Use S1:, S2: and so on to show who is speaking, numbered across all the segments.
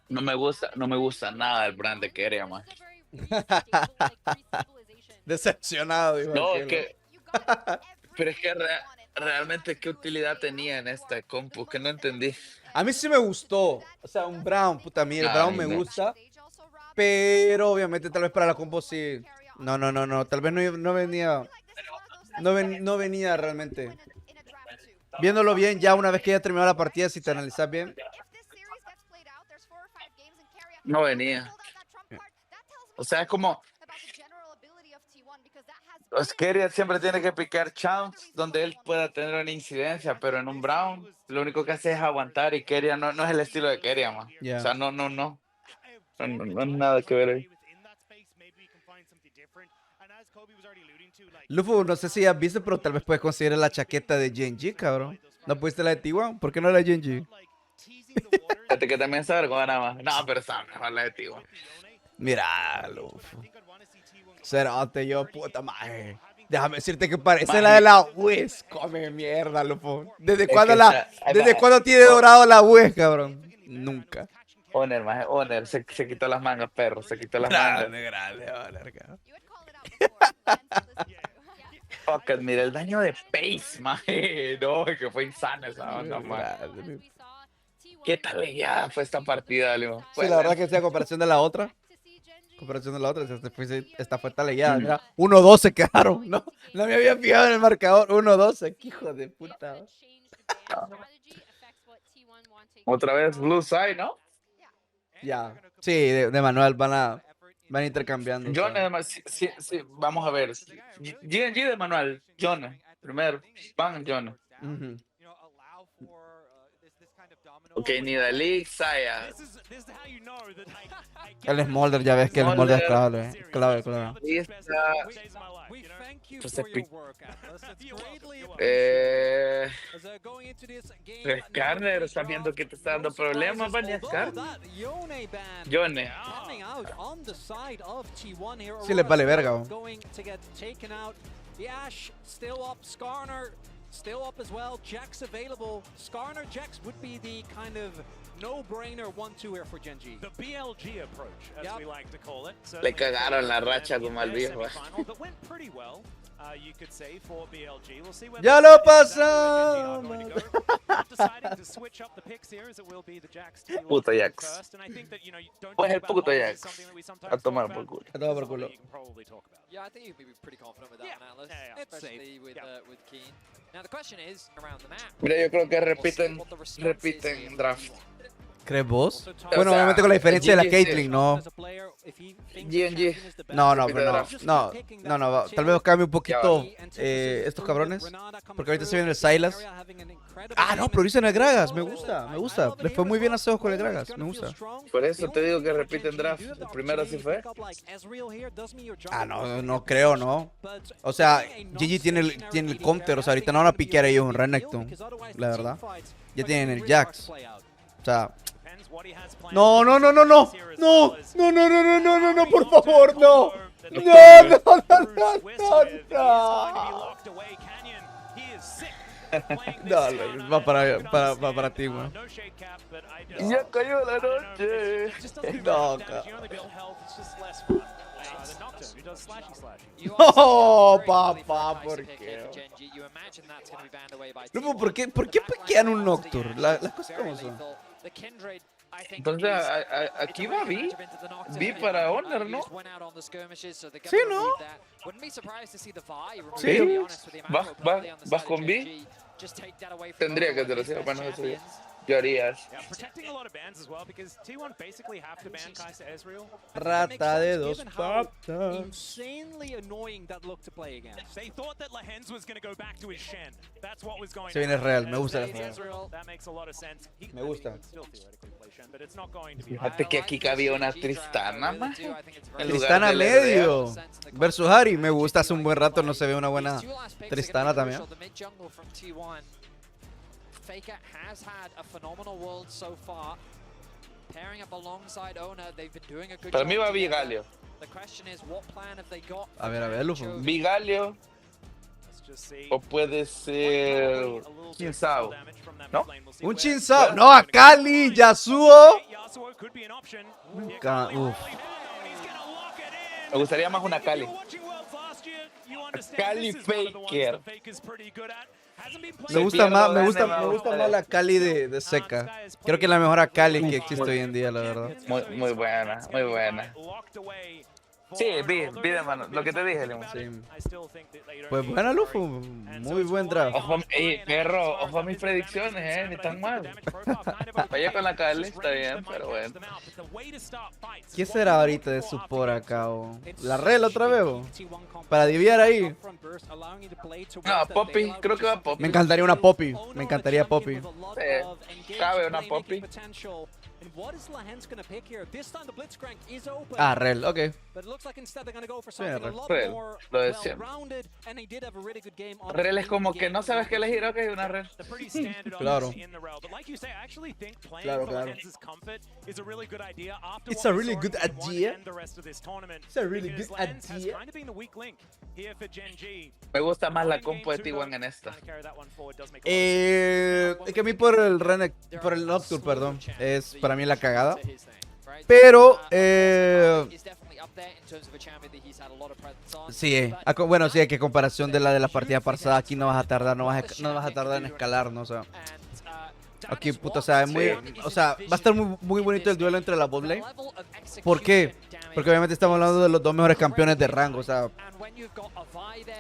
S1: no me gusta nada el brand de Keria, man.
S2: Decepcionado, dijo
S1: No,
S2: aquel.
S1: pero es que realmente qué utilidad tenía en esta compu, que no entendí.
S2: A mí sí me gustó. O sea, un Brown, puta, a mí el Brown
S1: Ay,
S2: me
S1: no.
S2: gusta. Pero obviamente tal vez para la compo sí. No, no, no, no. Tal vez no venía. No venía realmente. Viéndolo bien, ya una vez que ya terminó la partida, si te analizas bien.
S1: No venía. O sea, es como, Keria siempre tiene que picar chunks donde él pueda tener una incidencia, pero en un Brown lo único que hace es aguantar y Keria no es el estilo de Keria, man. O
S2: Ya.
S1: sea, no es nada que ver ahí.
S2: Luffy, no sé si has visto, pero tal vez puedes conseguir la chaqueta de Genji, cabrón. ¿No pusiste la de T1? ¿Por qué no la de Genji?
S1: Fíjate que también se vergüenza más. No, pero está mejor la de ti, man.
S2: Mira, Luffy. Cerote, yo, puta madre. Déjame decirte que parece la de
S1: Maje,
S2: la Wiz. Come mierda, Luffy.
S1: es que está. Ahí
S2: ¿Desde
S1: va.
S2: cuándo tiene dorado la Wiz, cabrón? Nunca.
S1: Oner, maje, Oner, se quitó las mangas, perro, se quitó las mangas.
S2: Grande, grande, vale, cabrón.
S1: Fuck, mira el daño de Pace, maje. No, es que fue insano esa onda, man.
S2: Grande.
S1: ¿Qué tal ya fue esta partida, Leo?
S2: Sí,
S1: Fue
S2: la
S1: la.
S2: verdad que sí, a comparación de la otra. Comparación de la otra, esta fue taleada.
S1: Mm.
S2: Mira, 1-12 quedaron. No, no me había fijado en el marcador. 1-12. Qué hijo de puta.
S1: Otra vez Blue Side, ¿no?
S2: Ya. Sí, de Manuel van intercambiando. O
S1: John,
S2: sea.
S1: además, sí, sí, sí, vamos a ver. G de Manuel, John, primero, Van, John.
S2: Ujú.
S1: Ok, Nidalí, Saya.
S2: El Smolder, ya ves que el Smolder es
S1: Smolder,
S2: clave. Clave, clave.
S1: Lista, entonces, eh, Skarner, está viendo que te está dando problemas, Van Skarner. Yone.
S2: Sí les vale verga.
S3: Still up as well. Jax available. Skarner Jax would be the kind of no-brainer 1-2 here for Genji.
S4: The BLG approach, as we like to call it.
S1: Le cagaron la racha como al viejo.
S4: That went pretty well, you could say, for BLG. We'll see where
S2: Ya
S4: the
S2: lo
S4: exactly where Genji are going to
S2: pasamos.
S4: go. Deciding to switch up the picks here, as it will be the Jax T1
S1: Puto Jax.
S4: first. And I think that, you know, you don't
S1: Pues
S4: talk
S1: el
S4: about
S1: puto
S4: odds is
S1: Jax.
S4: something that we
S1: A
S4: sometimes
S1: tomar
S4: talk
S1: por
S4: about.
S1: culo.
S2: A tomar por
S4: Something
S2: culo.
S4: that you can probably talk about.
S3: Yeah, I think you'd be pretty confident with that one, Atlas.
S4: Yeah,
S3: Especially
S4: safe.
S3: with Keen. Now the question is around the map.
S1: Mira, yo creo que
S3: We'll see
S1: repiten
S3: what the response is here
S1: repiten
S3: from
S1: draft.
S3: T1.
S2: ¿Crees vos?
S3: Also, Tom,
S2: Bueno,
S1: O sea,
S2: obviamente con la diferencia de la
S1: GG,
S2: Caitlyn, no.
S3: as a player, if he thinks
S1: G&G.
S3: the champion is the best,
S2: No, no,
S1: Repite
S2: pero no.
S1: draft.
S2: No, no, no. Tal vez cambie un poquito estos cabrones. Porque ahorita se viene el Sylas. Ah, no, pero dicen el Gragas. Me gusta, me gusta. Les fue muy bien a Zeus con el Gragas. Me gusta.
S1: Por eso te digo que repiten draft. El primero así fue.
S2: Ah, no, no creo, ¿no? O sea, GG tiene el counter. O sea, ahorita no van a piquear ellos un Renekton. La verdad. Ya tienen el Jax. O sea. No, no, no, no, no. No, no, no, no, no, no, no, no, por favor, no. No, no, no, no, no, no. No, va para ti, güey.
S1: Ya cayó la noche.
S2: No, no, papá, ¿por qué? Luego, ¿por qué piquean un Nocturne? Las cosas como son.
S1: Entonces, aquí va Vi para Honor, ¿no?
S2: Sí, ¿no?
S1: Sí. Vas con Vi. Tendría que ser así. Bueno, eso ya. Yo haría eso.
S2: Rata de dos patas.
S3: Insanely annoying that look to play against.
S4: They thought that Lehens was going to go back to his Shen. That's what was going
S2: Se viene
S4: on.
S2: real, me gusta la
S4: That's
S2: real.
S4: That makes a lot of sense.
S2: Me gusta.
S4: Still theoretically play Shen, but it's not going to be.
S1: Fíjate que aquí cabía una Tristana, más. En lugar
S2: Tristana
S1: del RDA.
S2: medio. Versus Harry. Me gusta, hace un buen rato no se ve una buena Tristana también.
S3: Faker has had a phenomenal world so far. Pairing up alongside Ona, they've been doing a good
S1: Para
S3: job
S1: mí va
S3: together.
S1: Vigalio.
S3: The question is, what plan have they got?
S2: A ver, Lufo.
S1: Vigalio. O puede ser Chinsao. ¿No?
S2: Un Chinsao. No, a Kali, Yasuo. Uf.
S1: Me gustaría más una Cali. Cali Faker.
S2: Me gusta más, me gusta más la Cali de seca. Creo que es la mejor Cali que existe hoy en día, la verdad.
S1: Muy buena, muy buena. Sí, vi de mano, lo que te dije, Limo.
S2: Sí. Pues buena, Lufu. Muy buen draft.
S1: Ojo, perro, ojo a mis predicciones, ni tan mal. Vaya con la Cali, está bien, pero bueno.
S2: ¿Qué será ahorita de su por acá? ¿La Rel otra vez? Para diviar ahí.
S1: No, Poppy, creo que va Poppy.
S2: Me encantaría una Poppy. Me encantaría Poppy.
S1: Cabe una Poppy.
S2: Ah, Rel, ok.
S1: Rel, lo de siempre. Rel es como que no sabes qué elegir, ok, una Rel.
S2: Claro. Claro, claro. It's a really good idea. It's a really good idea.
S1: Me gusta más la compo de T1 en esta.
S2: Es que a mí por el Nocturne, perdón, es para mí la cagada. Pero, sí, bueno, sí, que comparación de la partida pasada, aquí no vas a tardar, no vas a tardar en escalar, ¿no? O sea, aquí, puta, o sea, va a estar muy bonito el duelo entre la bot lane. ¿Por qué? Porque obviamente estamos hablando de los dos mejores campeones de rango, o sea,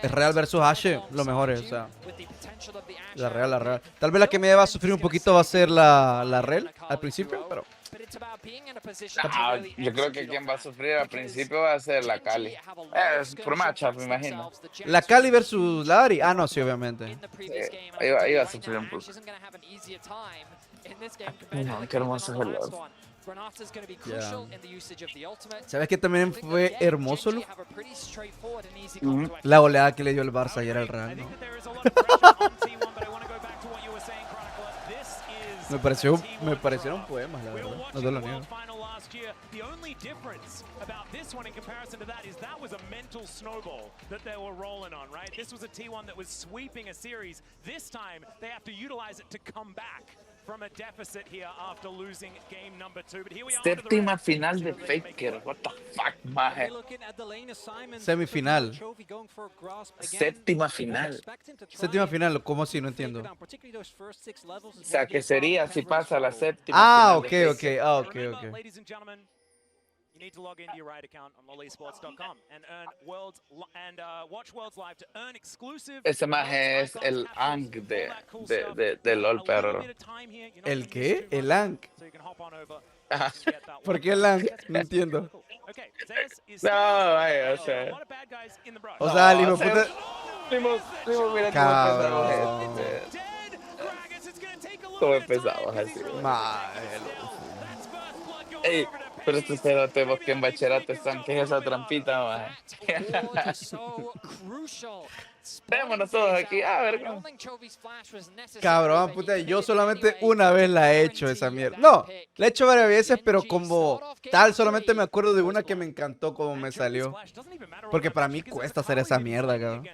S2: el Real versus Ashe, los mejores, o sea, la Real. Tal vez la que me va a sufrir un poquito va a ser la Real al principio, pero...
S1: yo creo que quien va a sufrir al principio va a ser la Cali. Por matchup, me imagino.
S2: La Cali versus la Ari. Ah, no, sí, obviamente.
S1: Ahí va a sufrir un poco. No, qué hermoso es el Lord.
S2: ¿Sabes qué también fue hermoso, Lu? La oleada que le dio el Barça ayer al Real, ¿no? Me parecieron poemas, la verdad. No te lo niego.
S4: The only difference about this one in comparison to that is that was a mental snowball that they were rolling on, right? This was a T1 that was sweeping a series. This time, they have to utilize it to come back from a deficit here after losing game number 2. But here we are.
S1: Séptima final de Faker. What the fuck, maje.
S2: Semifinal.
S1: Séptima final.
S2: Séptima final, ¿cómo así? No entiendo.
S1: O sea, que sería si pasa la séptima
S2: Ah,
S1: final.
S2: ok.
S4: You need to log into your Riot account on lolesports.com and earn worlds watch Worlds Live to earn exclusive.
S1: Ese maje es el Ang de LOL, perro.
S2: ¿El qué? El Ang. ¿Por qué el Ang? No entiendo.
S1: No, vaya, o sea.
S2: O sea, el hijo puta.
S1: Mira
S2: Cabrón.
S1: cómo empezamos así. Ey, pero estos cerotes, vos que en bachillerato están, ¿qué es esa trampita, maje? Vémonos todos aquí, a ver cómo.
S2: Cabrón, puta, yo solamente una vez la he hecho esa mierda. No, la he hecho varias veces, pero como tal, solamente me acuerdo de una que me encantó como me salió. Porque para mí cuesta hacer esa mierda, cabrón.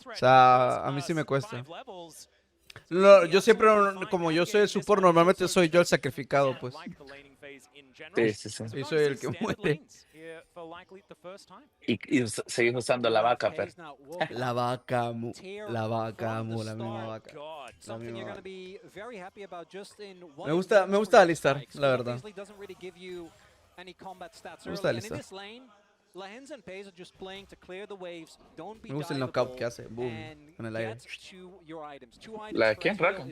S2: O sea, a mí sí me cuesta. Yo siempre, como yo soy el support, normalmente soy yo el sacrificado, pues.
S1: Sí.
S2: Y soy el que muere.
S1: Y seguís usando la vaca, pero.
S2: La vaca, la misma vaca. Me gusta Alistar, la verdad. Me gusta Alistar. Me gusta el knockout que hace, boom, en el aire.
S1: ¿La de quién, Raka?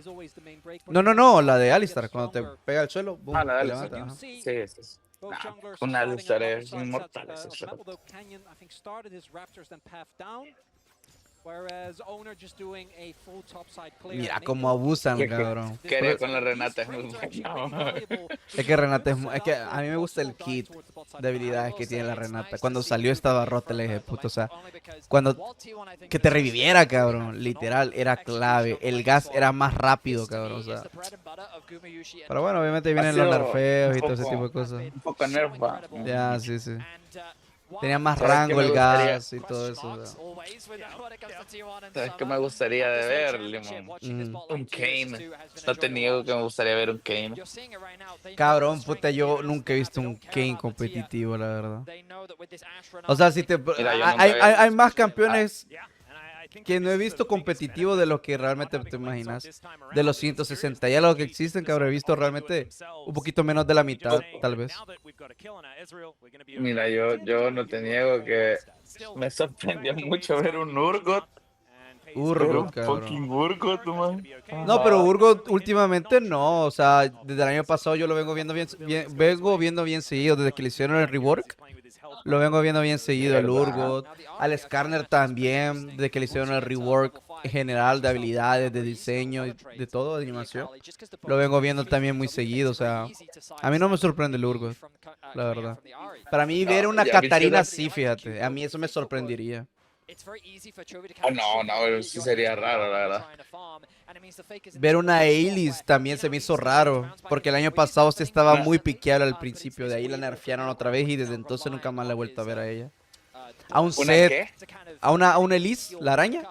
S2: No, la de Alistar, cuando te pega al suelo, boom,
S1: la de
S2: te
S1: Alistar.
S2: levanta, ajá.
S1: Sí. Un Alistar es inmortal.
S2: Mira cómo abusan, cabrón.
S1: Quería con la Renata es muy bueno.
S2: Es que Renata es que a mí me gusta el kit de habilidades que tiene la Renata. Cuando salió estaba rota, le dije, puto, o sea, que te reviviera, cabrón, literal, era clave. El gas era más rápido, cabrón, o sea. Pero bueno, obviamente vienen los nerfeos y todo ese tipo de cosas.
S1: Un poco nerfa.
S2: Ya, sí. Tenía más
S1: ¿Sabes qué
S2: rango
S1: me
S2: el
S1: gustaría?
S2: gas y todo eso. O sea.
S1: ¿Sabes qué me gustaría de ver, Limón? Un Kane. No te niego que me gustaría ver un Kane.
S2: Cabrón, puta, yo nunca he visto un Kane competitivo, la verdad. O sea, si te...
S1: Mira, yo nunca había...
S2: hay más
S1: Ah,
S2: campeones que no he visto competitivo de lo que realmente te imaginas. De los 160 ya lo que existen, cabrón, he visto realmente un poquito menos de la mitad, tal vez.
S1: mira, yo no te niego que me sorprendió mucho ver un Urgot. Ver
S2: Urgot,
S1: un
S2: cabrón.
S1: fucking Urgot, man.
S2: No, pero
S1: Ajá.
S2: Urgot últimamente no, o sea, desde el año pasado yo lo vengo viendo vengo viendo bien seguido, desde que le hicieron el rework, lo vengo viendo bien seguido, el
S1: ¿Verdad?
S2: Urgot, al Skarner también, desde que le hicieron el rework en general de habilidades, de diseño, de todo, de animación, lo vengo viendo también muy seguido, o sea, a mí no me sorprende el Urgot, la verdad. Para mí ver
S1: No,
S2: una
S1: ya viste
S2: Katarina
S1: una...
S2: sí, fíjate, a mí eso me sorprendería.
S1: No, no, sí sería raro, la verdad.
S2: Ver una Ailis también se me hizo raro, porque el año pasado sí estaba
S1: Una...
S2: muy piqueada al principio, de ahí la nerfearon otra vez y desde entonces nunca más la he vuelto a ver a ella. A un
S1: ¿Una
S2: Zed,
S1: qué?
S2: a una Elise, la araña,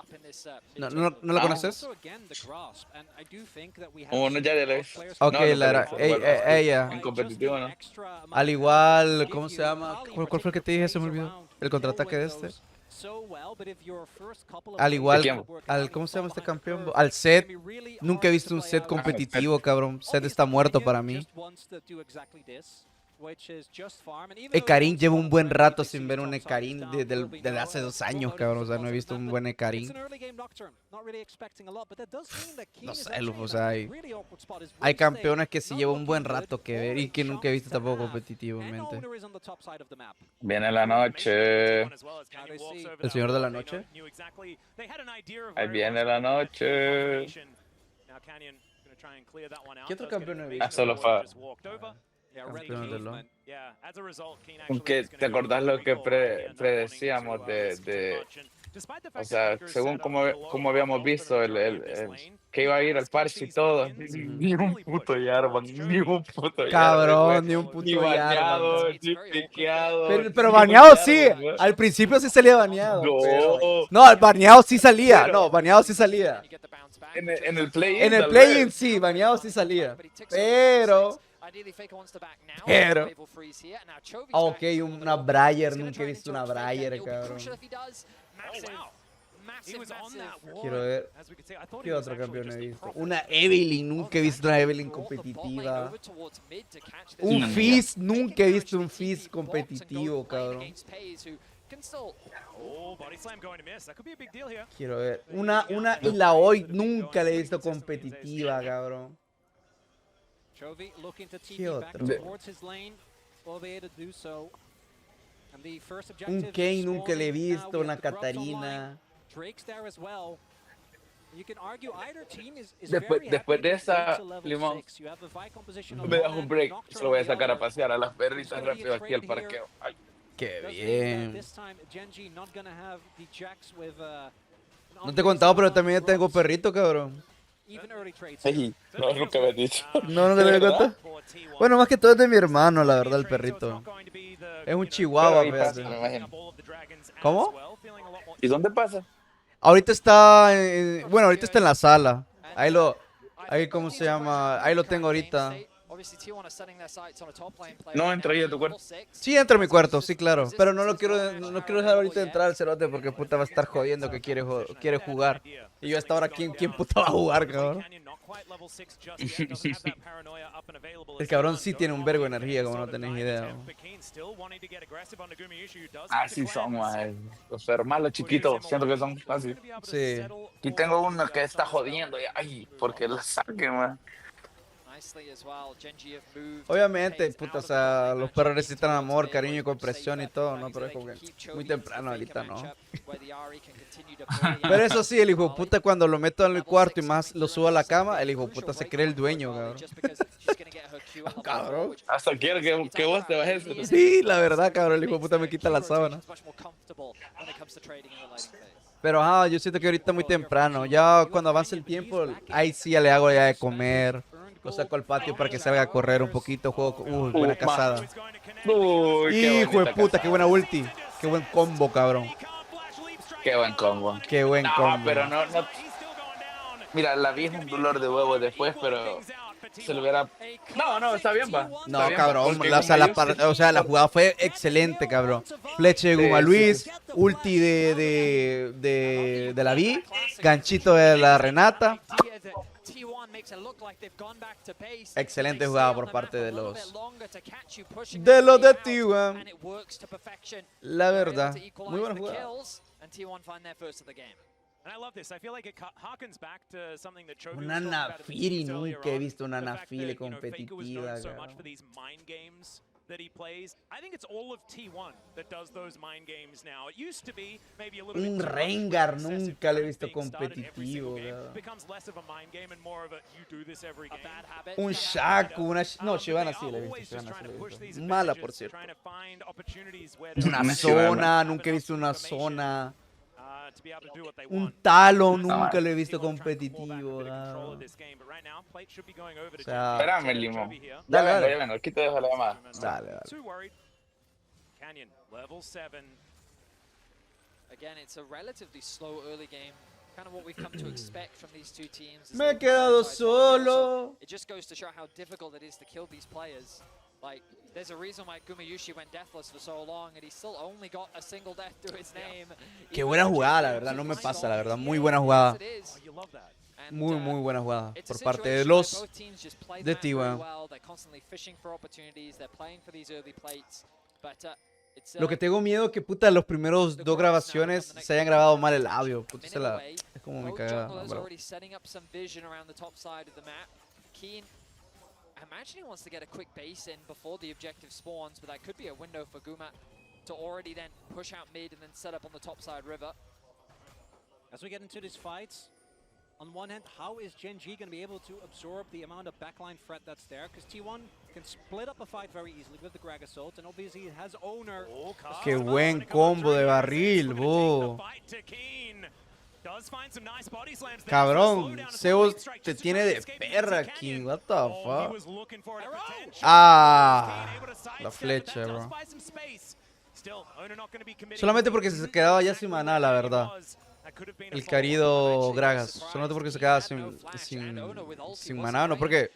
S2: ¿no la
S1: Ah,
S2: conoces?
S1: uno ya de la...
S2: Ok,
S1: No, nunca
S2: la
S1: lo he
S2: ara
S1: visto jugar básquet.
S2: ella,
S1: En competitivo, ¿no?
S2: al igual, ¿cómo se llama? ¿Cuál fue el que te dije? Se me olvidó. El contraataque de este. Al
S1: ¿De
S2: igual,
S1: quién?
S2: ¿cómo se llama este campeón? Al Zed, nunca he visto un Zed
S1: Ah, espera.
S2: competitivo, cabrón. Zed está muerto para mí. Ekarin llevo un buen rato sin ver un Ekarin desde hace 2 años, cabrón. O sea, no he visto un buen Ekarin. No sé, Lufo, o sea, hay campeones que sí llevo un buen rato que ver y que nunca he visto tampoco competitivamente.
S1: Viene la noche.
S2: ¿El Señor de la Noche?
S1: Ahí viene la noche.
S2: ¿Qué otro campeón he
S1: Ah,
S2: visto?
S1: solo fa.
S2: Campeón de LoL.
S1: Aunque te acordás lo que predecíamos o sea, según como habíamos visto que iba a ir al parche y todo,
S2: Ujú.
S1: ni un puto Jarvan, ni un puto Jarvan, güey,
S2: Cabrón, ni un
S1: ni
S2: puto Jarvan.
S1: baneado, ni piqueado,
S2: Pero
S1: ni un
S2: baneado sí.
S1: Jarvan, güey.
S2: Al principio sí salía baneado, pero...
S1: No,
S2: No, el baneado sí salía.
S1: pero
S2: No, baneado sí salía.
S1: en el
S2: En
S1: play-in
S2: el
S1: tal
S2: play-in
S1: vez.
S2: sí, baneado sí salía. Pero... Pero... Ah, ok, una Briar. Nunca he visto una Briar, cabrón. Quiero ver. ¿Qué otro campeón he visto? Una Evelynn. Nunca he visto una Evelynn competitiva. Un Fizz. Nunca he visto un Fizz competitivo, cabrón. Quiero ver. Una y la hoy nunca la he visto competitiva, cabrón. ¿Qué otro? Un Kane nunca le he visto, una Katarina.
S1: Después de esa, Limón, me das un break. Se lo voy a sacar a pasear a las perritas rápido aquí al parqueo. Ay.
S2: Qué bien. No te he contado, pero también tengo perrito, cabrón.
S1: Ey, no, nunca me has dicho.
S2: No, no te
S1: ¿De
S2: lo he
S1: verdad?
S2: contado. Bueno, más que todo es de mi hermano, la verdad, el perrito. Es un
S1: Pero
S2: chihuahua,
S1: ahí pasa,
S2: fíjate.
S1: me imagino.
S2: ¿Cómo?
S1: ¿Y dónde pasa?
S2: Ahorita está, bueno, ahorita está en la sala. Ahí, ¿cómo se llama? Ahí lo tengo ahorita.
S1: No entra ahí a tu cuarto.
S2: Sí, entra a mi cuarto, sí, claro. Pero no quiero dejar ahorita entrar al cerote porque puta va a estar jodiendo que quiere jugar. Y yo hasta ahora, ¿quién puta va a jugar, cabrón? El cabrón sí tiene un vergo de energía, como no tenéis idea.
S1: Así son, mae. Los hermanos chiquitos, siento que son así.
S2: Sí.
S1: Aquí tengo uno que está jodiendo. Ay, porque la saquen, man.
S2: Obviamente, puta, o sea, los perros necesitan amor, cariño y comprensión y todo, ¿no? Pero es como que muy temprano ahorita, ¿no? Pero eso sí, el hijo de puta cuando lo meto en el cuarto y más lo subo a la cama, el hijo de puta se cree el dueño, cabrón. Cabrón.
S1: Hasta quiero que vos te bajes.
S2: Sí, la verdad, cabrón, el hijo de puta me quita la sábana. Pero ajá, yo siento que ahorita es muy temprano. Ya cuando avance el tiempo, ahí sí ya le hago ya de comer. Lo saco al patio para que salga a correr un poquito. Juego. Uy, buena cazada.
S1: Uy, qué
S2: Hijo de
S1: bonita
S2: puta, qué buena ulti. Qué buen combo, cabrón.
S1: Qué buen combo.
S2: Qué buen
S1: No,
S2: combo.
S1: pero no. Mira, la vi es un dolor de huevo después, pero se lo hubiera. No, está bien, va.
S2: No,
S1: Está bien,
S2: cabrón,
S1: porque
S2: o sea, la
S1: Guma
S2: jugada fue excelente, cabrón. Flecha de Guma
S1: Sí,
S2: Luis, ulti de la Vi, ganchito de la Renata. Excelente jugada por parte de los de T1. La verdad, muy buena jugada. Una Nafiri, nunca he visto una Nafiri competitiva, cabrón. Un Rengar nunca lo he visto competitivo, cabrón. Un Shaco, no, Shyvana sí la he visto, Shyvana sí la he visto. Mala, por cierto. Una zona, nunca he visto una zona. Un Talon nunca lo he visto competitivo. O sea,
S1: Espérame, Limo.
S2: Dale.
S1: Ya vengo. Aquí te dejo la llamada.
S2: Dale.
S3: Again, it's a relatively slow early game. Kind of what we've come to expect from these two teams.
S2: Me he quedado solo.
S3: It just goes to show how difficult it is to kill these players. Like, there's a reason why Gumayushi went deathless for so long, and he still only got a single death to his name.
S2: Qué buena jugada, la verdad, no me pasa, la verdad, muy buena jugada. Muy buena jugada por parte de los de T1. Lo que tengo miedo es que, puta, los primeros dos grabaciones se hayan grabado mal el audio. Puta, es como mi cagada.
S3: I imagine he wants to get a quick base in before the objective spawns, but that could be a window for Guma to already then push out mid and then set up on the top side river.
S5: As we get into these fights, on one hand, how is Gen G going to be able to absorb the amount of backline threat that's there? Because T1 can split up a fight very easily with the Grag Assault, and obviously he has Owner.
S2: Qué buen combo de barril, bo. Cabrón, Zeus te tiene de perra, King. What the fuck? Ah, la flecha, bro. Solamente porque se quedaba ya sin maná, la verdad. El querido Gragas. Solamente porque se quedaba sin maná, no porque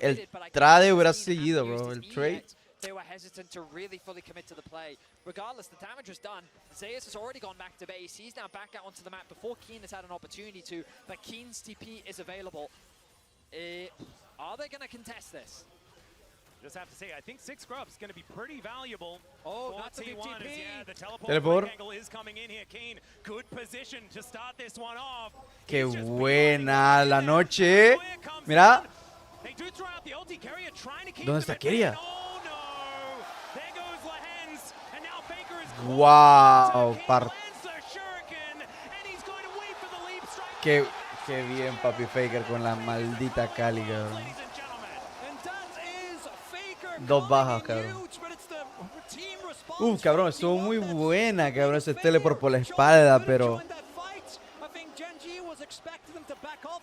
S2: el trade hubiera seguido, bro. El trade.
S3: They were hesitant to really fully commit to the play. Regardless, the damage was done. Zeus has already gone back to base. He's now back out onto the map before Keen has had an opportunity to, but Keen's TP is available. Are they going to contest this?
S4: Just have to say, I think 6 Grubs is going to be pretty valuable.
S3: Oh, that's a big TP.
S4: Yeah, the teleport angle is coming in here. Keen, good position to start this one off.
S2: Qué buena la noche. Mira. ¿Dónde está Keria? Wow, qué bien, papi Faker con la maldita Cali, cabrón. 2 bajas, cabrón. Cabrón, estuvo muy buena, cabrón, ese teleport por la espalda, pero...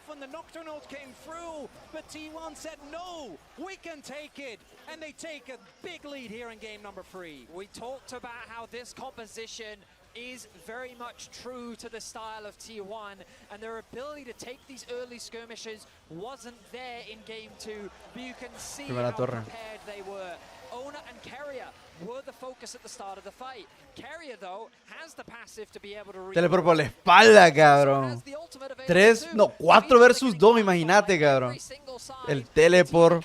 S5: When the Nocturnals came through, but T1 said no, we can take it, and they take a big lead here in game number 3.
S3: We talked about how this composition is very much true to the style of T1, and their ability to take these early skirmishes wasn't there in game 2, but you can see how prepared they were. Owner and Carrier were the focus at the start of the fight. Carrier, though, has the passive to be able to...
S2: Teleport por la espalda, cabrón. 4 versus 2, imagínate, cabrón. El teleport.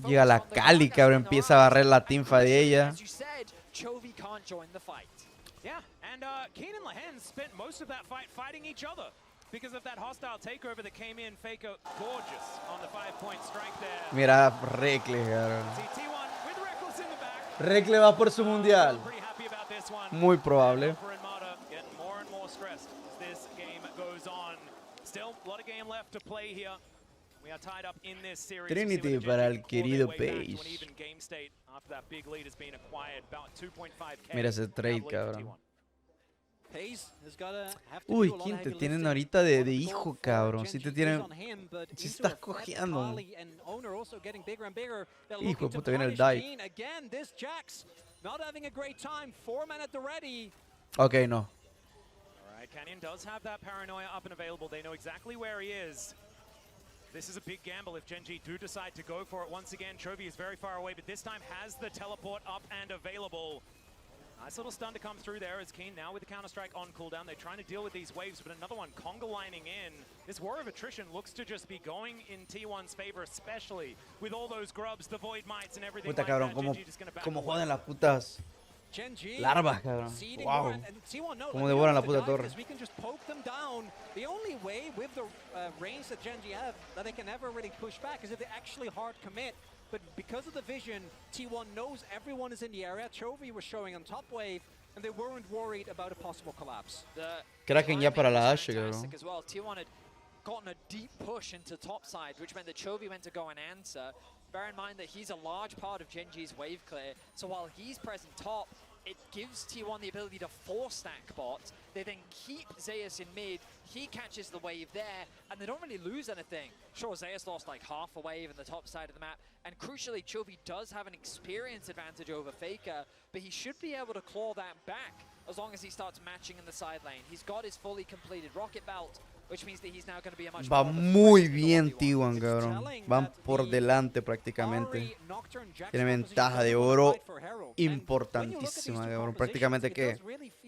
S2: Llega la Cali, cabrón, empieza a barrer la teamfa de ella.
S4: Yeah, and Keen and Lehen's spent most of that fight fighting each other. Because of that hostile takeover that came in, Faker gorgeous on the 5-point strike there.
S2: Mira, Rekle, cabrón. Rekle va por su mundial. Muy probable. Trinity para el querido Page. Mira ese trade, cabrón. Uy, ¿quién te tienen ahorita de hijo, cabrón? Si te tienen... Si estás cojeando. Hijo de puta, viene el dive. Ok, no.
S4: Canyon does have that paranoia up and available. They know exactly where he is. This is a big gamble if Gen G do decide to go for it. Once again, Chovy is very far away, but this time has the teleport up and available. Nice little stun to come through there as Keen now with the Counter-Strike on cooldown. They're trying to deal with these waves, but another one conga lining in. This War of Attrition looks to just be going in T1's favor, especially with all those grubs, the Void Mites and everything
S2: Puta,
S4: like
S2: cabrón,
S4: that.
S2: cómo joden las putas larvas, cabrón. Wow. Cómo devoran la puta torre.
S5: The only way with the range that Gen G have that they can never really push back is if they actually hard commit. But because of the vision, T1 knows everyone is in the area. Chovy was showing on top wave, and they weren't worried about a possible collapse.
S2: Kraken ya para la H, cabrón.
S3: T1 had gotten a deep push into top side, which meant that Chovy went to go and answer. Bear in mind that he's a large part of Gen G's wave clear, so while he's present top, it gives T1 the ability to force stack bot. They then keep Zeus in mid, he catches the wave there, and they don't really lose anything. Sure, Zeus lost like half a wave in the top side of the map, and crucially, Chovy does have an experience advantage over Faker, but he should be able to claw that back as long as he starts matching in the side lane. He's got his fully completed rocket belt, which means that he's now going to be a much
S2: Va muy bien T1, cabrón. Van por delante prácticamente. Tiene ventaja de oro importantísima, cabrón. Prácticamente que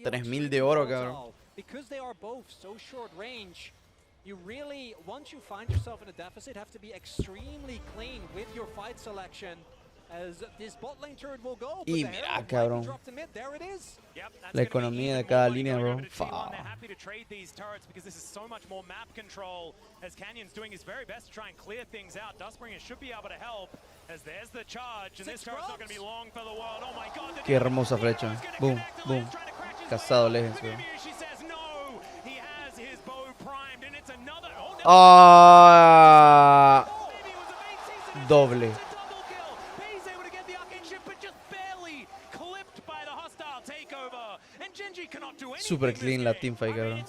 S2: 3000 de oro, cabrón.
S5: Because they are both so short range, you really, once you find yourself in a deficit, have to be extremely clean with your fight selection. As this bot lane turret will go,
S2: Y mira, cabrón. La economía de cada línea, bro.
S4: Happy to trade these turrets because this is so much more map control. As Canyon's doing his very best to try and clear things out. Dustbringer should be able to help. As there's the charge, and this turret's not going to be long for the world. Oh my God!
S2: Qué hermosa flecha. Boom, boom. Casado Legends, bro. Ah, doble. Super clean la teamfight, cabrón.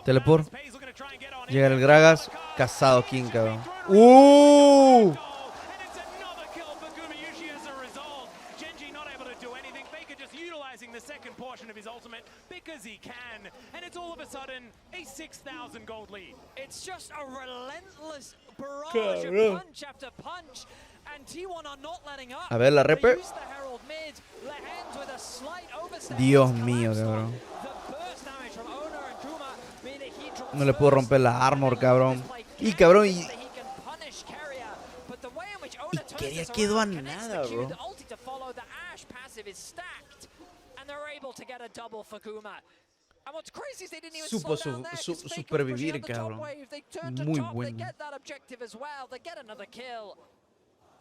S2: Teleport. Llega el Gragas. Casado King, cabrón.
S4: The second portion of his ultimate because he can, and it's all of a sudden a 6,000 gold lead.
S3: It's just a relentless barrage of punch after punch, and T1 are not letting up.
S2: A ver la repe. Dios mío, cabrón. No le puedo romper la armor, cabrón. Y cabrón, y quería quedó a nada, bro. Supo supervivir, cabrón. Muy bueno.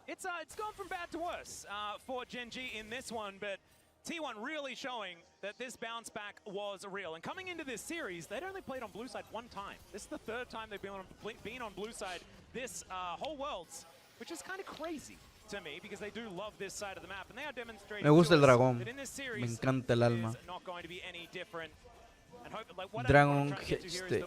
S4: It's gone from bad to worse for Gen G in this one, but T1 really showing that this bounce back was real. And coming into this series, they'd only played on blue side one time. This is the third time they've been on blue side this whole Worlds, which is kind of crazy to me because they do love this side of the map, and they are demonstrating
S2: me gusta el dragón.
S4: that in this series
S2: Me encanta el alma.
S4: not going to be any different.
S2: Dragon stick.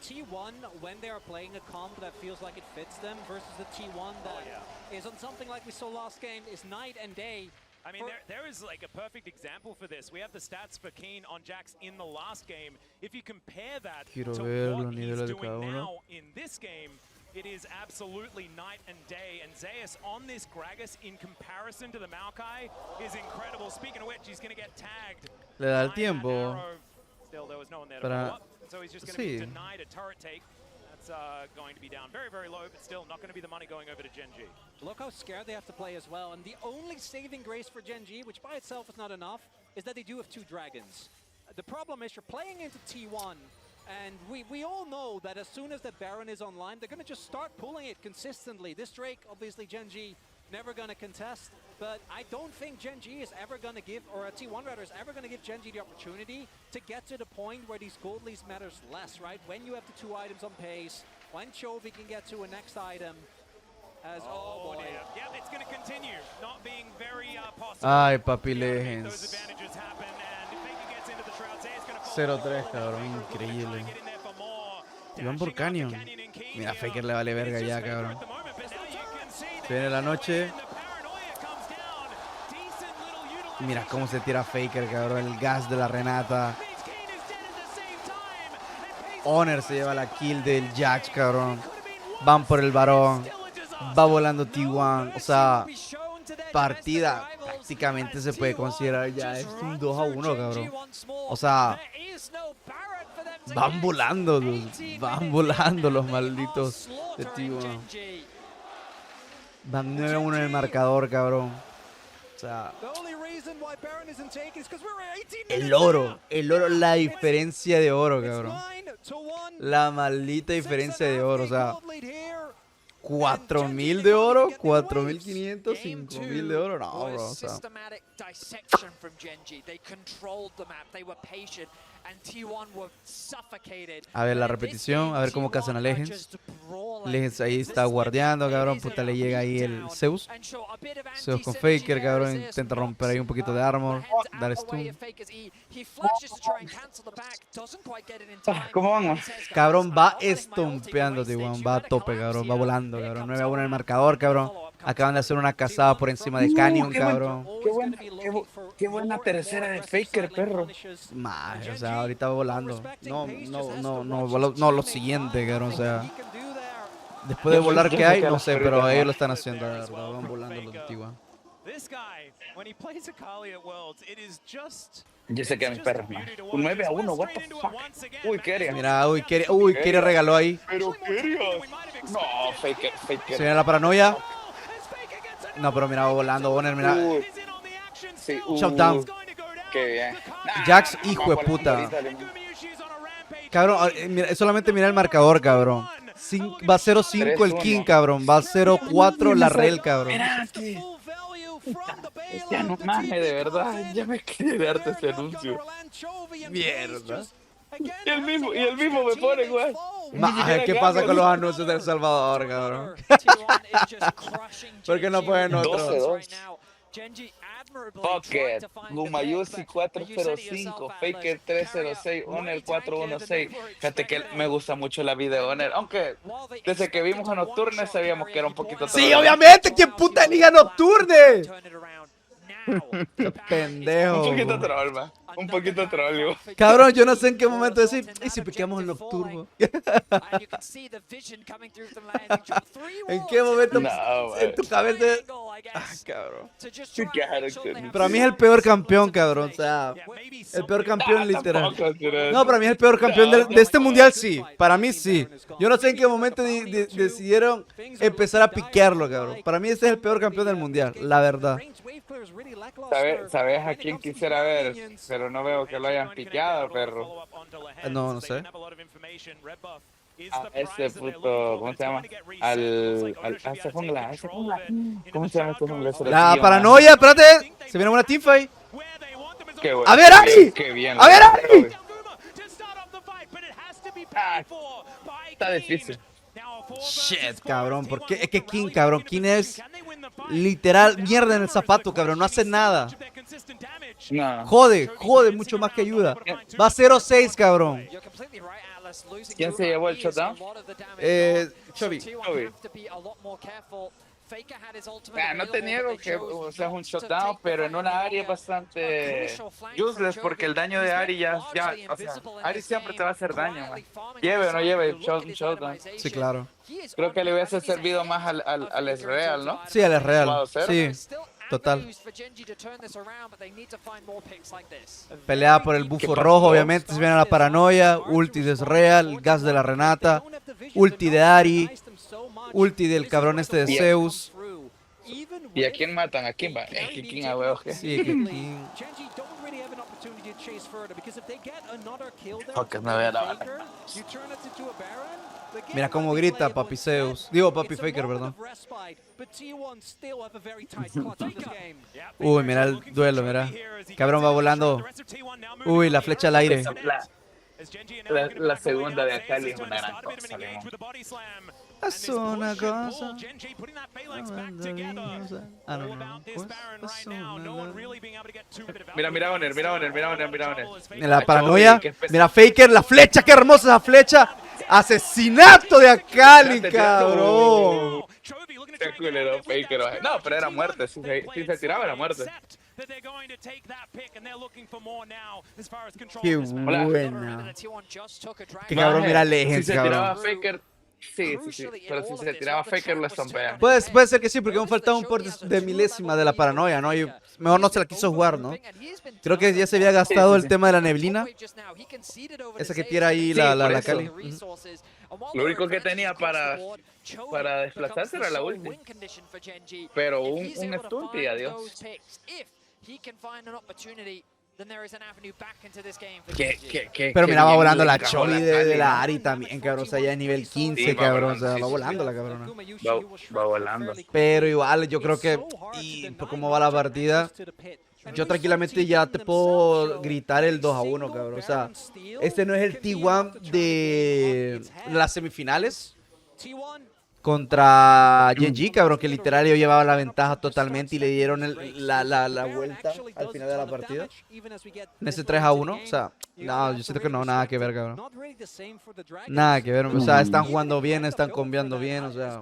S5: T1, when they are playing a comp that feels like it fits them versus the T1 that is on something like we saw last game is night and day.
S4: I mean, there is like a perfect example for this. We have the stats for Keen on Jax in the last game. If you compare that to what he's doing now in this game, it is absolutely night and day. And Zeus on this Gragas in comparison to the Maokai is incredible. Speaking of which, he's going to get tagged.
S2: Le da el tiempo.
S4: Still, there was no one there to follow up. So he's just going to be denied a turret take. That's going to be down very, very low, but still not going to be the money going over to Gen G.
S5: Look how scared they have to play as well. And the only saving grace for Gen G, which by itself is not enough, is that they do have two dragons. The problem is you're playing into T1. And we all know that as soon as the Baron is online, they're going to just start pulling it consistently. This Drake, obviously, Gen G never going to contest. But I don't think Gen G is ever going to give, or T1 rather, is ever going to give Gen G the opportunity to get to the point where these gold leads matters less, right? When you have the two items on pace, when Chovy can get to a next item.
S2: Ay, papi Legends. 0-3, cabrón, increíble. Y van por Canyon. Mira, Faker le vale verga ya, cabrón. Se viene la noche. Mira cómo se tira Faker, cabrón. El gas de la Renata. Honor se lleva la kill del Jax, cabrón. Van por el varón. Va volando T1. O sea, partida prácticamente se puede considerar ya es un 2-1, cabrón. O sea, van volando los malditos de T1. Van 9-1 en el marcador, cabrón. O sea, el oro, la diferencia de oro, cabrón. La maldita diferencia de oro, o sea, 4.000 de oro, 4.500, 5.000 de oro, no, bro, o sea. A ver la repetición, a ver cómo cazan a Legends. Legends ahí está guardeando, cabrón. Puta, le llega ahí el Zeus. Zeus con Faker, cabrón. Intenta romper ahí un poquito de armor. Dar stun.
S1: ¿Cómo vamos?
S2: Cabrón, va estompeando, T1. Va a tope, cabrón. Va volando, cabrón. 9-1 en el marcador, cabrón. Acaban de hacer una cazada por encima de Canyon, cabrón.
S1: Qué buena tercera de Faker, perro.
S2: Madre, o sea, ahorita va volando. No, lo siguiente, cabrón, o sea. Después de volar que hay, no sé, pero ellos lo están haciendo, la verdad. Van volando los antiguos.
S1: Yo sé que a mis perros, man. Un 9-1, what the fuck. Uy, Keria.
S2: Mira, Keria regaló ahí.
S1: Pero Keria. No, Faker.
S2: Se viene la paranoia. No, pero mira, va volando, Bonner, mira.
S1: Sí,
S2: Shutdown.
S1: Qué bien.
S2: Jax, hijo de puta. Cabrón, mira, solamente mira el marcador, cabrón. Va 0-5 el King, cabrón. Va 0-4 la Rel, cabrón.
S1: Ya no mames, de verdad. Ya me quería darte ese anuncio.
S2: Mierda.
S1: Y el mismo me pone, güey.
S2: ¿Qué pasa con los anuncios de El Salvador, cabrón? ¿Por qué no pueden otros?
S1: 12-2. Pocket, Gumayusi 405, Faker 306, Honor 416. Fíjate que me gusta mucho la vida de Honor, aunque desde que vimos a Nocturne sabíamos que era un poquito...
S2: ¡Sí, obviamente! ¿Quién puta liga Nocturne? Pendejo.
S1: Un poquito troll, yo.
S2: Cabrón, yo no sé en qué momento decir, ¿y si piquemos el Nocturno? ¿En qué momento en tu cabeza? Cabrón. Para mí es el peor campeón, cabrón. O sea, el peor campeón literal. No, para mí es el peor campeón de este mundial, sí. Para mí sí. Yo no sé en qué momento decidieron empezar a piquearlo, cabrón. Para mí este es el peor campeón del mundial, la verdad.
S1: ¿Sabes a quién quisiera ver? Pero no veo que lo hayan piqueado, perro.
S2: No sé.
S1: A ese puto, ¿cómo se llama? A ese jungla. ¿Cómo se llama este jungla?
S2: La paranoia, espérate. Se viene una teamfight.
S1: Bueno,
S2: ¡A ver, Ari!
S1: ¡Qué bien!
S2: ¡A ver, Ari!
S1: Está difícil.
S2: Shit, cabrón. ¿Por qué? Es que King, cabrón. King es literal mierda en el zapato, cabrón. No hace nada.
S1: No.
S2: Jode mucho más que ayuda. Va 0-6, cabrón.
S1: ¿Quién se llevó el shutdown?
S2: Chovy.
S1: No te niego que o sea, es un shutdown, pero en una área bastante useless porque el daño de Ari ya o sea, Ari siempre te va a hacer daño, man. Lleve o no lleve el shutdown.
S2: Sí, claro.
S1: Creo que le hubiese servido más al Real, ¿no?
S2: Sí, al Real. Sí, total. Pelea por el bufo rojo, obviamente. Se viene la paranoia. Ulti de Real, gas de la Renata. Ulti de Ari. Ulti del cabrón este de Zeus.
S1: ¿Y a quién matan? ¿A quién va? Es que King a huevos que...
S2: Sí, que King.
S1: Ok, me voy a la bala.
S2: Mira cómo grita Papi Zeus. Digo Papi Faker, perdón. Uy, mira el duelo, mira. Cabrón va volando. Uy, la flecha al aire.
S1: La segunda de Akali es una gran cosa,
S2: Es una cosa.
S4: Genji putting that phalanx back together.
S2: Ah,
S4: All
S2: no,
S4: about this
S2: pues,
S4: Baron
S2: es
S4: right now. No one really being able to get too bit of
S1: Mira, mira,
S4: output.
S1: Oner, mira, Oner, mira, Oner, mira, Oner.
S2: En la
S1: Ah,
S2: paranoia.
S1: Chovy, qué
S2: Mira, Faker, la flecha, qué hermosa esa flecha. Asesinato de Akali,
S1: Está tirando.
S2: cabrón.
S4: Chovy looking to
S1: Qué
S4: try and get
S1: culero
S4: out of it with
S1: Faker.
S4: that
S1: No, pero era
S4: T1,
S1: muerte. Si
S4: they
S1: se,
S4: play
S1: si se
S4: it
S1: tiraba, era
S4: safe,
S1: muerte.
S4: except that they're going to take that pick and they're looking for more now as far as control
S2: Qué
S4: of this match.
S1: Hola.
S2: buena. Qué
S3: Maje,
S2: cabrón, mira
S1: Si
S2: Legends,
S1: se tiraba
S2: cabrón.
S1: Faker, sí. Pero si se tiraba Faker, le zombea.
S2: Puede ser que sí, porque aún faltaba un por de milésima de la paranoia, ¿no? Y mejor no se la quiso jugar, ¿no? Creo que ya se había gastado el tema de la neblina. Esa que tira ahí
S1: Sí, por
S2: la
S1: eso.
S2: Cali.
S1: Lo único que tenía para desplazarse era la ulti. Pero un stunt y adiós.
S2: Pero mira, va volando la
S1: Chovy
S2: Chovy de la Ari también, cabrón. O sea, ya es nivel 15,
S1: Sí, va
S2: cabrón. O
S1: volando,
S2: sea,
S1: sí,
S2: va
S1: sí,
S2: volando
S1: sí.
S2: la cabrona.
S1: Va volando.
S2: Pero igual, yo creo que, y por cómo va la partida, yo tranquilamente ya te puedo gritar el 2-1, cabrón. O sea, este no es el T1 de las semifinales contra Geng, cabrón, que literal yo llevaba la ventaja totalmente y le dieron la vuelta al final de la partida. En ese 3-1, o sea, no, yo siento que no, nada que ver, cabrón. Nada que ver, o sea, están jugando bien, están combiando bien, o sea.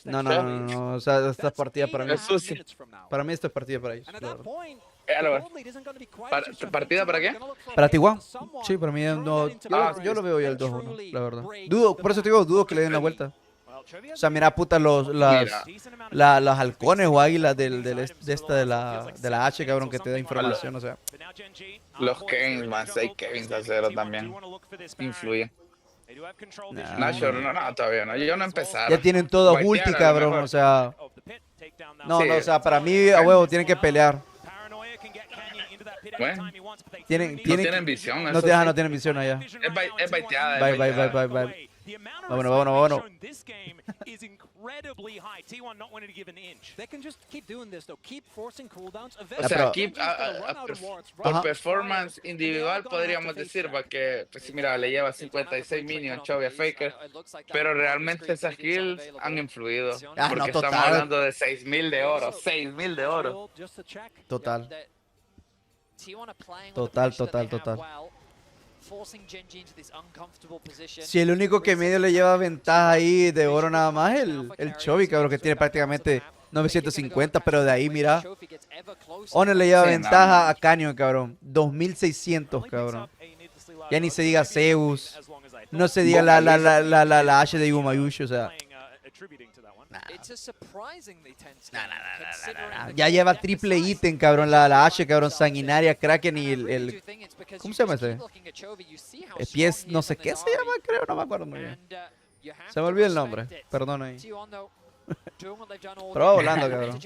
S2: No, o sea, esta es partida para mí.
S1: Es sucio.
S2: Para mí esta es partida para ellos. la verdad.
S1: ¿Partida para qué?
S2: Para Tijuana, sí, para mí no, yo lo veo ya el 2-1, la verdad. Dudo, por eso te digo, dudo que le den la vuelta. O sea, mira, puta, las halcones o águilas de la H, cabrón, que te da información, o sea.
S1: Los Geng, man, 6 Kevin a 0 también. Influye. Nashor, no, todavía no. Yo no empezar.
S2: Ya tienen todo
S1: Whitear
S2: ulti,
S1: a lo
S2: cabrón,
S1: mejor.
S2: o sea. No,
S1: Sí.
S2: o sea, para mí, a huevo, tienen que pelear.
S1: Bueno, no
S2: Tienen
S1: tienen visión.
S2: no,
S1: eso
S2: te,
S1: sí.
S2: no tienen visión allá.
S1: Es baiteada.
S2: Bye, bye, bye, bye, bye. Vámonos.
S1: O sea, aquí por
S2: Ajá.
S1: performance individual podríamos decir que, pues mira, le lleva 56 minions Chovy a Faker, pero realmente esas kills han influido,
S2: Ah, no,
S1: porque estamos
S2: total.
S1: hablando de 6.000 de oro, 6.000 de oro.
S2: Total. Si el único que medio le lleva ventaja ahí de oro nada más es el Chovy, cabrón, que tiene prácticamente 950, pero de ahí, mira. Honor le lleva
S1: Sí,
S2: ventaja
S1: no.
S2: a Canyon, cabrón. 2600, cabrón. Ya ni se diga Zeus. No se diga la H de Yumayushi, o sea. Ya lleva triple ítem, cabrón. La H, cabrón, sanguinaria, Kraken y el ¿cómo se llama ese? El pies, no sé qué se llama, creo, no me acuerdo muy bien. Se me olvidó el nombre, perdón ahí. Pero va volando, cabrón.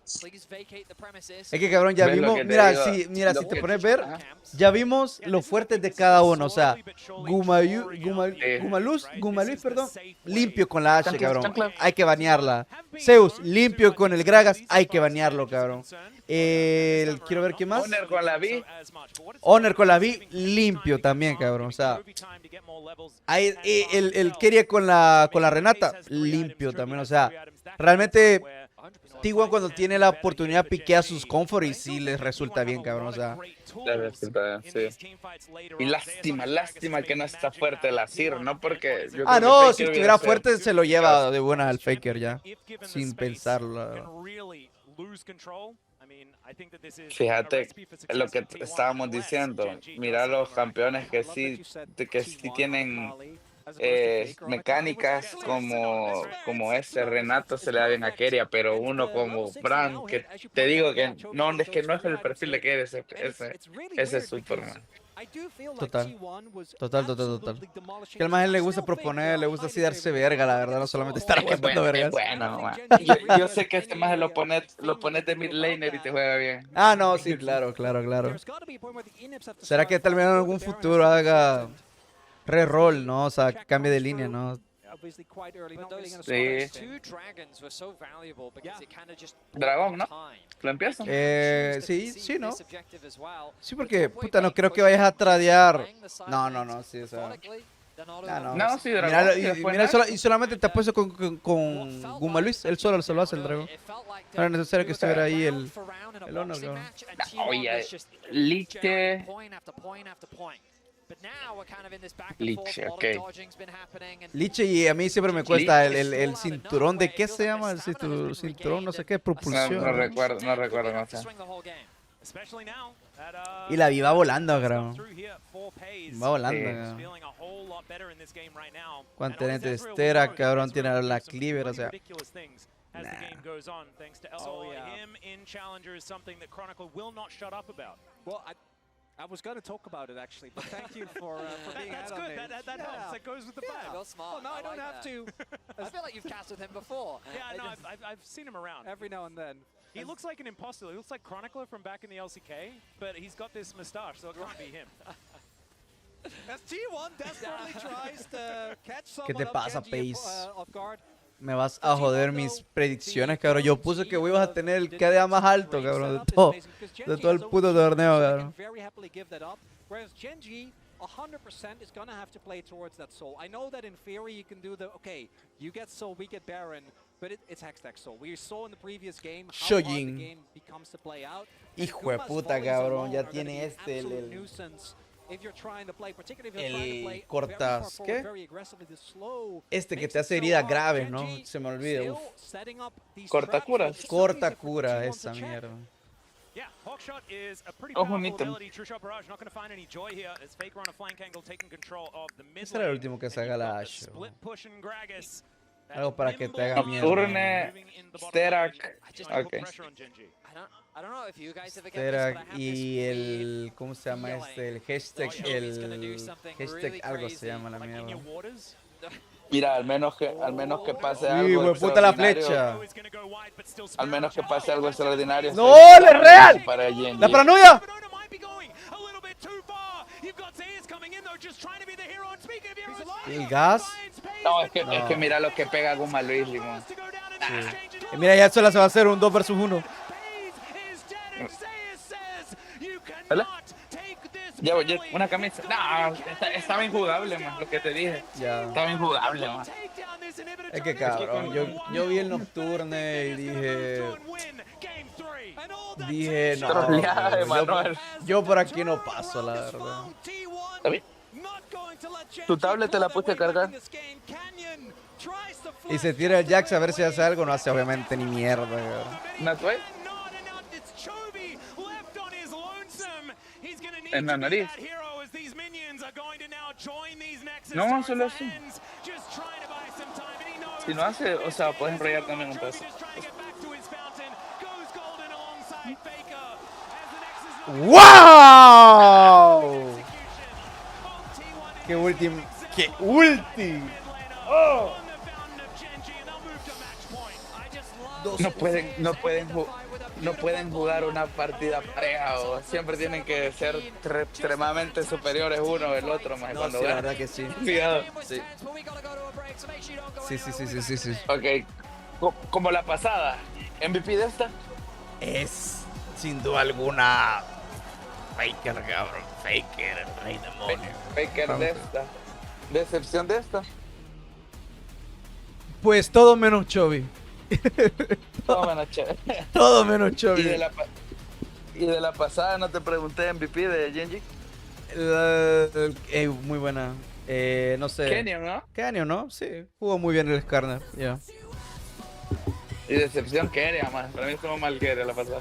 S2: Es que, cabrón, ya
S1: ¿Ves lo
S2: vimos,
S1: que te
S2: mira,
S1: digo?
S2: si
S1: Lo
S2: te
S1: que-
S2: pones a ver,
S1: Ajá.
S2: ya vimos los fuertes de cada uno, o sea, Gumaluz, perdón, limpio con la H, cabrón, hay que banearla. Zeus, limpio con el Gragas, hay que banearlo, cabrón. Quiero ver qué más.
S1: Honor con la V.
S2: Honor con la V, limpio también, cabrón, o sea, el Keria con la Renata, limpio también, o sea, realmente T1 cuando tiene la oportunidad piquea sus comfort y sí les resulta bien, cabrón, o sea.
S1: Sí. Y lástima que no está fuerte la Sir, ¿no? Porque yo
S2: Ah,
S1: creo que
S2: no,
S1: Faker
S2: si
S1: hubiera
S2: estuviera
S1: sido-
S2: fuerte se lo lleva de buena al Faker ya, sin pensarlo, la verdad.
S1: Fíjate lo que estábamos diciendo. Mira los campeones que sí tienen mecánicas como ese Renato se le da bien a Keria, pero uno como Bran, que te digo que no es el perfil de Keria, ese es Superman.
S2: Total. Que al más le gusta proponer, le gusta así darse verga, la verdad, no solamente estar aguantando
S1: Es
S2: vergas.
S1: bueno, man. Yo sé que este más lo pones de mid laner y te juega bien.
S2: Ah, no, sí, claro. ¿Será que tal vez en algún futuro haga re-roll, no? O sea, que cambie de línea, ¿no?
S5: obviously quite early.
S3: But
S5: Not really
S3: those
S5: going to
S1: Sí.
S3: two dragons were so valuable because it kind of just
S1: Dragón, ¿no?
S3: time.
S1: ¿Lo empiezan?
S2: Sí, ¿no? Sí, porque, puta, no creo que vayas a tradear. No, sí, o sea.
S1: No, sí, dragón.
S2: Mira,
S1: y después
S2: mira,
S1: Nash.
S2: y solamente te apuesto con Guma Luis. Él solo se lo hace el dragón. No era necesario que estuviera ahí el honor, cabrón.
S1: Oye, Liche. Liche, ok.
S2: Liche, y a mí siempre me cuesta el cinturón de qué se llama, el cinturón no sé qué,
S1: No
S2: propulsión.
S1: recuerdo cómo se llama.
S4: Especially now at,
S2: Y la vi va volando, cabrón.
S4: through here, 4 pays.
S2: Va volando,
S1: Sí.
S2: cabrón.
S4: Feeling a whole lot better in this game right now.
S2: Cuánta
S4: And
S2: gente
S4: always Ezreal
S2: estera,
S4: will know
S2: cabrón,
S4: that
S2: tiene
S4: Ezreal
S2: la
S4: can do some
S2: cleaver, o
S4: pretty
S2: sea.
S4: ridiculous things as the
S2: Nah.
S4: game goes on, thanks to
S5: Oh, yeah.
S4: him in Challenger is something that Chronicle will not shut up about.
S5: Well, I was going to talk about it actually, but thank you for being
S4: That's
S5: out on
S4: good.
S5: me.
S4: That helps. That goes with the plan.
S3: Well, smart.
S5: Well, now I don't
S3: like
S5: have
S3: that.
S5: to.
S3: I feel like you've cast with him before.
S4: Yeah, no, I've seen him around.
S5: Every now and then.
S4: He looks like an imposter. He looks like Chronicler from back in the LCK, but he's got this moustache, so it can't be him.
S5: As T1 desperately tries to catch someone
S2: ¿Qué te
S5: off
S2: pasa,
S5: Genji
S2: Pace?
S5: off guard.
S2: Me vas a joder mis predicciones, cabrón. Yo puse que ibas a tener el KDA más alto, cabrón, de todo el puto torneo, cabrón.
S5: Very happily give that up, whereas Genji 100% is gonna have to play towards that soul. I know that in theory you can do the okay, you get soul, we get Baron, but it's Hextech soul. We saw in the previous game how hard the
S2: Shojin.
S5: game becomes to play out.
S2: Hijo de
S5: Guma's
S2: puta,
S5: volleys
S2: cabrón,
S5: alone
S2: ya
S5: are gonna
S2: tiene
S5: be an
S2: este,
S5: absolute
S2: el
S5: nuisance if you're trying to play, particularly if you're trying to
S2: el
S5: play
S2: cortas,
S5: very far forward,
S2: ¿qué?
S5: very aggressively. The slow
S2: Este que
S5: makes
S2: te
S5: it
S2: hace
S5: so
S2: heridas
S5: hard.
S2: graves, ¿no?
S5: Genji
S2: Se me olvida,
S5: still
S2: uf.
S5: setting up these
S1: Cortacuras.
S5: traps, but it's so
S2: Corta
S5: easy for
S2: cura
S5: T1
S2: esa
S5: to check.
S2: mierda.
S4: Yeah, Hawkshot is a pretty
S1: Ojo,
S4: powerful
S1: Nito.
S4: ability. True Shot Barrage not going to find any joy here as Faker on a flank angle taking control of the mid
S2: Ese era el
S4: lane.
S2: último que
S4: And
S2: se
S4: you've
S2: haga
S4: got
S2: la
S4: the
S2: Ashe,
S4: split
S2: ¿no?
S4: push and Gragas. That
S2: Algo para que te haga
S4: nimble
S2: mierda.
S1: Nocturne,
S4: moving in the bottom
S1: Sterak.
S4: lane, trying to put
S1: Ok.
S4: pressure on Genji.
S3: I don't know if you guys ever get this, but I
S2: Terak
S3: have
S2: y
S3: this
S2: el, ¿cómo se llama este? El hashtag,
S3: He's gonna do
S2: el
S3: something
S2: hashtag
S3: really
S2: algo se
S3: crazy,
S2: llama la
S4: Like in your
S2: mierda.
S4: waters.
S1: Mira, al menos que pase
S2: Uy,
S1: algo
S2: hueputa la
S1: extraordinario.
S2: flecha.
S4: Is gonna go wide, but still
S1: Al menos que
S4: Sparrow.
S1: pase algo extraordinario.
S2: ¡No,
S1: estoy
S2: le es real!
S1: Para Genji.
S2: ¡La paranoia!
S4: Banana might be going a little bit too far. You've got Zayas coming in though, just trying to be the hero. And speaking of heroes,
S2: ¿El gas?
S1: No, es que mira lo que pega Guma Luis, Limón.
S2: Y mira, ya solo se va a hacer un 2 versus 1.
S1: ¿Vale? Llevo una camisa. No, estaba injugable, man, lo que te dije.
S2: Ya.
S1: Estaba injugable, man.
S2: Es que cabrón, yo vi el Nocturne y dije, no,
S1: Troleada de
S2: bro,
S1: Manuel.
S2: yo por aquí no paso, la verdad.
S1: ¿Está bien? Tu tablet te la puse a cargar.
S2: Y se tira el Jax a ver si hace algo, no hace obviamente ni mierda, cabrón.
S1: ¿No fue? En la nariz. No, solo así. Si no hace, o sea, puedes enrollar también un pedazo.
S2: ¡Wow! ¡Qué último! ¡Qué último! ¡Oh!
S1: No pueden jugar una partida pareja o siempre tienen que ser extremadamente superiores uno del otro, más
S2: No,
S1: cuando
S2: sí, la
S1: ganan.
S2: verdad que sí.
S1: Cuidado.
S2: Sí. Sí.
S1: Ok, como la pasada, MVP de esta.
S2: Es sin duda alguna Faker, cabrón. Faker, el rey demonio.
S1: Faker de esta. Decepción de esta.
S2: Pues todo menos Chovy.
S1: Todo menos chévere.
S2: Todo menos
S1: Y
S2: Chovy.
S1: de la pasada no te pregunté MVP de Genji.
S2: Muy buena. No sé.
S1: Kenyon, ¿no?
S2: Kenyon, ¿no? Sí. Jugó muy bien el Skarner. Ya.
S1: Y decepción Keria, más. Para mí estuvo mal Keria la pasada.